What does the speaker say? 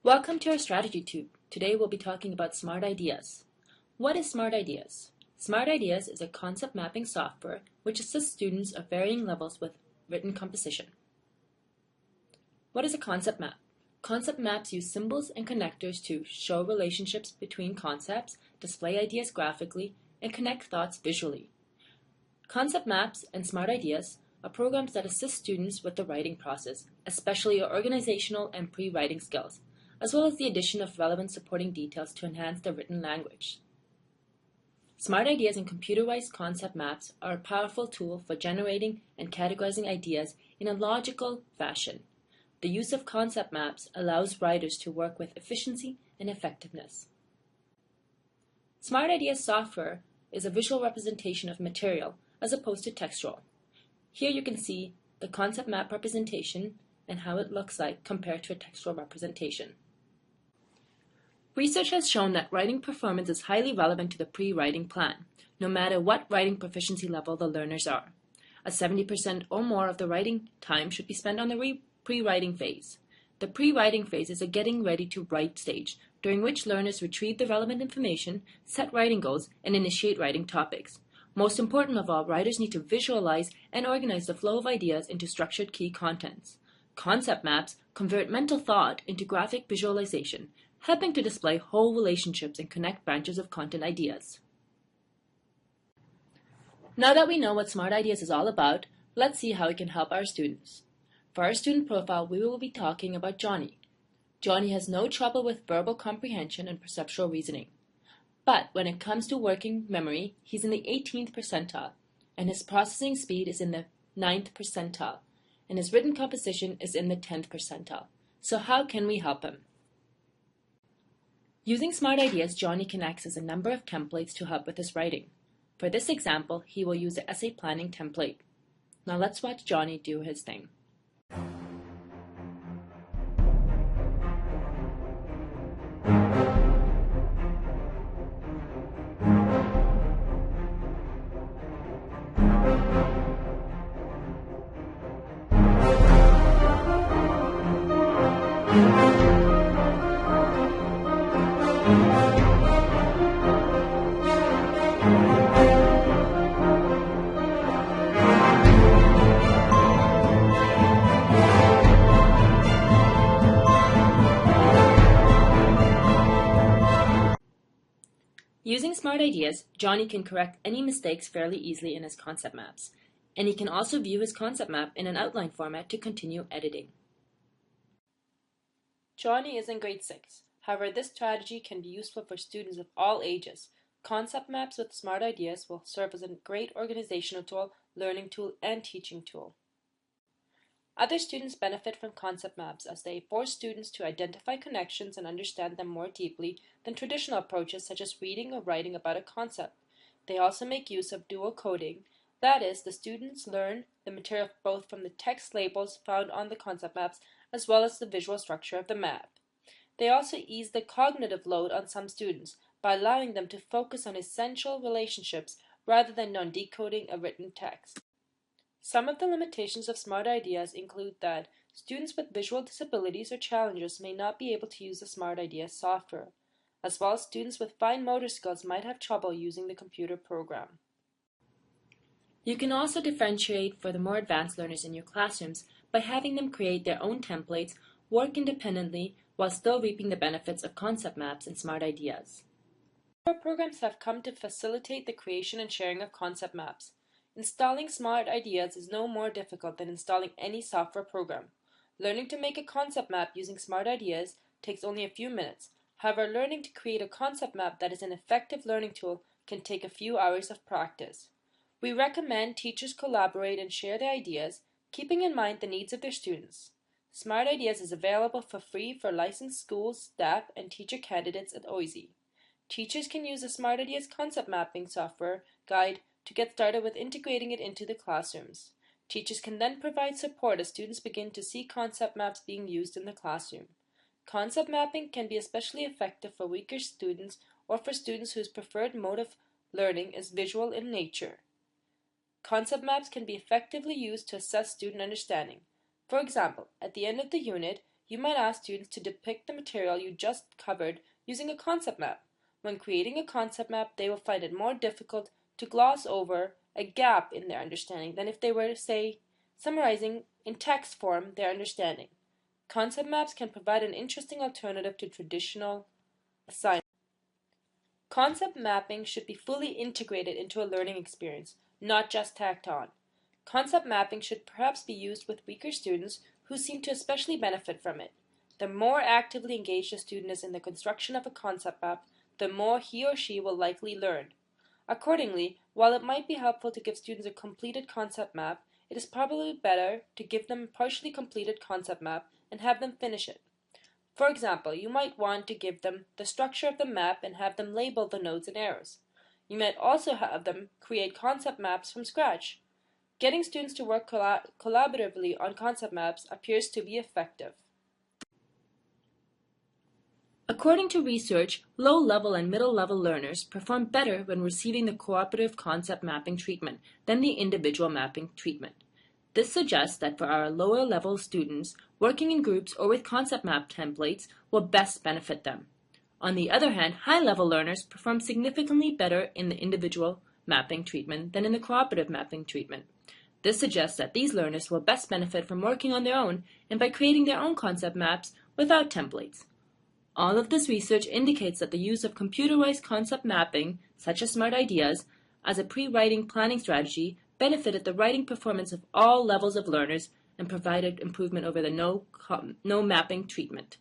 Welcome to our strategy tube. Today we'll be talking about Smart Ideas. What is Smart Ideas? Smart Ideas is a concept mapping software which assists students of varying levels with written composition. What is a concept map? Concept maps use symbols and connectors to show relationships between concepts, display ideas graphically, and connect thoughts visually. Concept maps and Smart Ideas are programs that assist students with the writing process, especially organizational and pre-writing skills, as well as the addition of relevant supporting details to enhance the written language. Smart Ideas and computerized concept maps are a powerful tool for generating and categorizing ideas in a logical fashion. The use of concept maps allows writers to work with efficiency and effectiveness. Smart Ideas software is a visual representation of material as opposed to textual. Here you can see the concept map representation and how it looks like compared to a textual representation. Research has shown that writing performance is highly relevant to the pre-writing plan, no matter what writing proficiency level the learners are. 70% or more of the writing time should be spent on the pre-writing phase. The pre-writing phase is a getting ready to write stage, during which learners retrieve the relevant information, set writing goals, and initiate writing topics. Most important of all, writers need to visualize and organize the flow of ideas into structured key contents. Concept maps convert mental thought into graphic visualization, helping to display whole relationships and connect branches of content ideas. Now that we know what Smart Ideas is all about, let's see how it can help our students. For our student profile, we will be talking about Johnny. Johnny has no trouble with verbal comprehension and perceptual reasoning. But when it comes to working memory, he's in the 18th percentile, and his processing speed is in the 9th percentile, and his written composition is in the 10th percentile. So how can we help him? Using Smart Ideas, Johnny can access a number of templates to help with his writing. For this example, he will use the essay planning template. Now let's watch Johnny do his thing. Using Smart Ideas, Johnny can correct any mistakes fairly easily in his concept maps, and he can also view his concept map in an outline format to continue editing. Johnny is in grade 6. However, this strategy can be useful for students of all ages. Concept maps with Smart Ideas will serve as a great organizational tool, learning tool, and teaching tool. Other students benefit from concept maps as they force students to identify connections and understand them more deeply than traditional approaches such as reading or writing about a concept. They also make use of dual coding. That is, the students learn the material both from the text labels found on the concept maps as well as the visual structure of the map. They also ease the cognitive load on some students by allowing them to focus on essential relationships rather than on decoding a written text. Some of the limitations of Smart Ideas include that students with visual disabilities or challenges may not be able to use the Smart Ideas software, as well as students with fine motor skills might have trouble using the computer program. You can also differentiate for the more advanced learners in your classrooms by having them create their own templates, work independently, while still reaping the benefits of concept maps and Smart Ideas. Our programs have come to facilitate the creation and sharing of concept maps. Installing Smart Ideas is no more difficult than installing any software program. Learning to make a concept map using Smart Ideas takes only a few minutes. However, learning to create a concept map that is an effective learning tool can take a few hours of practice. We recommend teachers collaborate and share their ideas, keeping in mind the needs of their students. Smart Ideas is available for free for licensed schools, staff, and teacher candidates at OISE. Teachers can use the Smart Ideas concept mapping software guide to get started with integrating it into the classrooms. Teachers can then provide support as students begin to see concept maps being used in the classroom. Concept mapping can be especially effective for weaker students or for students whose preferred mode of learning is visual in nature. Concept maps can be effectively used to assess student understanding. For example, at the end of the unit, You might ask students to depict the material you just covered using a concept map. When creating a concept map, they will find it more difficult to gloss over a gap in their understanding than if they were, say, summarizing in text form their understanding. Concept maps can provide an interesting alternative to traditional assignments. Concept mapping should be fully integrated into a learning experience, not just tacked on. Concept mapping should perhaps be used with weaker students who seem to especially benefit from it. The more actively engaged a student is in the construction of a concept map, the more he or she will likely learn. Accordingly, while it might be helpful to give students a completed concept map, it is probably better to give them a partially completed concept map and have them finish it. For example, you might want to give them the structure of the map and have them label the nodes and arrows. You might also have them create concept maps from scratch. Getting students to work collaboratively on concept maps appears to be effective. According to research, low-level and middle-level learners perform better when receiving the cooperative concept mapping treatment than the individual mapping treatment. This suggests that for our lower-level students, working in groups or with concept map templates will best benefit them. On the other hand, high-level learners perform significantly better in the individual mapping treatment than in the cooperative mapping treatment. This suggests that these learners will best benefit from working on their own and by creating their own concept maps without templates. All of this research indicates that the use of computerized concept mapping, such as Smart Ideas, as a pre-writing planning strategy benefited the writing performance of all levels of learners and provided improvement over the no mapping treatment.